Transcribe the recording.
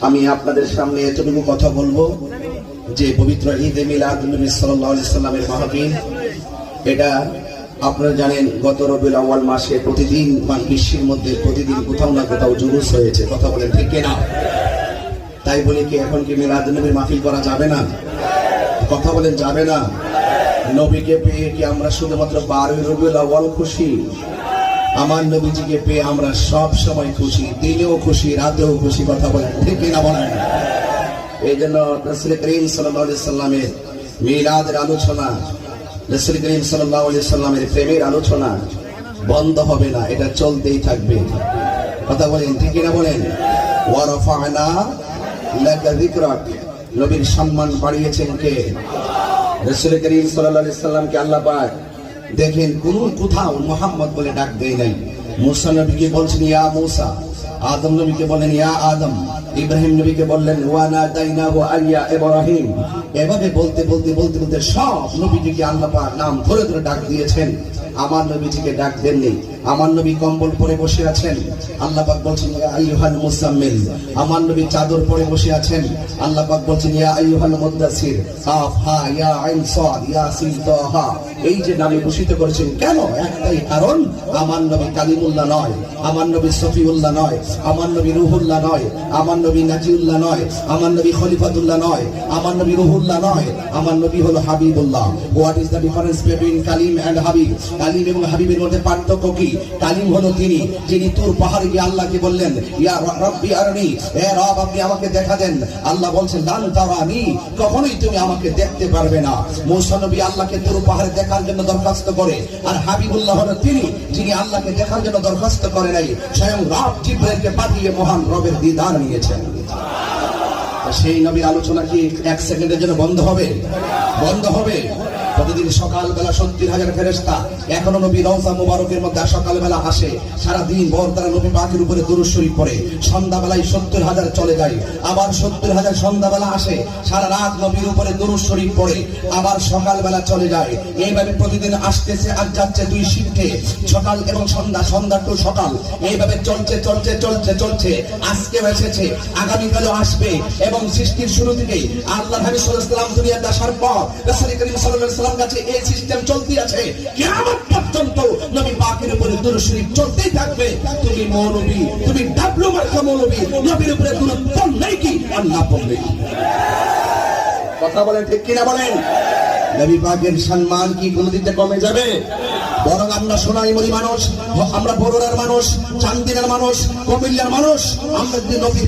আমি আপনাদের সামনে এতটুকু কথা বলবো যে পবিত্র ঈদে মিলাদ নবী সাল্লাল্লাহু আলাইহি সাল্লামের মাহফিল, এটা আপনারা জানেন গত রবিউল আউয়াল মাসে প্রতিদিন বিশ্বের মধ্যে প্রতিদিন কোথাও না কোথাও জুলুস হয়েছে। কথা বলেন ঠিক কিনা? তাই বলে কি এখন কি মিলাদ নবীর মাহফিল করা যাবে না? কথা বলেন যাবে না? নবীকে পেয়ে কি আমরা শুধুমাত্র 12 রবিউল আউয়াল খুশি? আমার নবীজিকে পেয়ে আমরা সব সময় খুশি, দিনেও খুশি, রাতেও খুশি। কথা বলেন ঠিক কিনা বলেন? এই জন্য রাসূল করিম সাল্লাল্লাহু আলাইহি সাল্লামের মিলাদের আলোচনা, রাসূল করিম সাল্লাল্লাহু আলাইহি সাল্লামের প্রেমের আলোচনা বন্ধ হবে না, এটা চলতেই থাকবে। কথা বলেন ঠিক কিনা বলেন? ওয়া রাফা'না লাকা যিকরাক, নবীর সম্মান বাড়িয়েছেন কে? রাসূল করিম সাল্লাল্লাহু আলাইহি সাল্লামকে আল্লাহ পাক দেখেন কোথাও মুহাম্মদ বলে ডাক দেয় নাই। মুসা নবীকে বলছেন ইয়া মুসা, আদম নবীকে বলেন ইয়া আদম, ইব্রাহিম নবীকে বললেন ওয়া নাদাইনাহু আইয়া ইব্রাহিম। এভাবে বলতে বলতে বলতে বলতে সব নবীজিকে আল্লাহ পাক নাম ধরে ধরে ডাক দিয়েছেন। আমার নবীজিকে ডাক দেননি। আমার নবী কম্বল পরে বসে আছেন, আল্লাহ পাক বলছেন ইয়া আইয়ুহাল মুসাম্মিল। আমার নবী চাদর পরে বসে আছেন, আল্লাহ পাক বলছেন ইয়া আইয়ুহাল মুদ্দাসির। কাফ হা ইয়া আইন সাদ ইয়াসিন তাহা। এই যে নামে ভূষিত করেছেন কেন? একটাই কারণ, আমার নবী কালিমুল্লাহ নয়, আমার নবী সফিউল্লাহ নয়, আমার নবী রুহুল্লাহ নয়, আমার নবী নাজিউল্লাহ নয়, আমার নবী খলিফাতুল্লাহ নয়, আমার নবী রুহুল্লাহ নয়, আমার নবী হলো Habibullah. What is the difference between Kalim and Habib? Kalim এবং হাবিবের মধ্যে পার্থক্য কি? কালিম হলো তিনি যিনি তুর পাহাড়ে গিয়ে আল্লাহকে বললেন ইয়া রাব্বি আরনি, হে রব আপনি আমাকে দেখা দেন। আল্লাহ বলছেন লান তারানি, কখনোই তুমি আমাকে দেখতে পারবে না। মুসা নবী আল্লাহকে তুর পাহাড়ে দেখার জন্য দরখাস্ত করে, আর হাবিবুল্লাহ হলো তিনি যিনি আল্লাহকে দেখার জন্য দরখাস্ত করে নাই, স্বয়ং রব জিবরাইলকে পাঠিয়ে মহান রবের দিদার নিয়েছেন। সেই নবীর আলোচনা কি এক সেকেন্ডের জন্য বন্ধ হবে? বন্ধ হবে? প্রতিদিন সকালবেলা 70,000 ফেরেশতা এখনো নবী রওজা মুবারকের মধ্যে সকালবেলা আসে, সারা দিন ভর তারা নবী পাকের উপরে দুরূদ শরীফ পড়ে। সন্ধ্যাবেলায় 70,000 চলে যায়, আবার 70,000 সন্ধ্যাবেলা আসে, সারা রাত নবীর উপরে দুরূদ শরীফ পড়ে, আবার সকালবেলা চলে যায়। এইভাবে প্রতিদিন আসতেছে আর যাচ্ছে 2 শিফটে, সকাল এবং সন্ধ্যা, সন্ধ্যা টু সকাল। এইভাবে চলছে চলছে চলছে চলছে। আজকে এসেছে, আগামীকালও আসবে, এবং সৃষ্টির শুরু থেকেই আল্লাহর হাবিব সাল্লাল্লাহু আলাইহি ওয়াসাল্লাম দুনিয়াতে আসার পর রাসূল করিম সাল্লাল্লাহু আলাইহি ওয়াসাল্লাম কাছে এই সিস্টেম চলতেই আছে। কিয়ামত পর্যন্ত নবী পাকের উপরে দুরূদ শরীফ চলতেই থাকবে। তুমি মৌলবী, তুমি ডাবলু মার্কা মৌলবী, নবীর উপরে দুরূদ পড়লেই কি আর না পড়লেই কি? কথা বলেন ঠিক কিনা বলেন? নবী পাকের সম্মান কি কোনদিন কমে যাবে? বরং আমরা সোনাইমুড়ি মানুষ, আমরা বড়ুয়ার মানুষ, চান্দিনার মানুষ, কুমিল্লার মানুষ, আমরা যদি নবী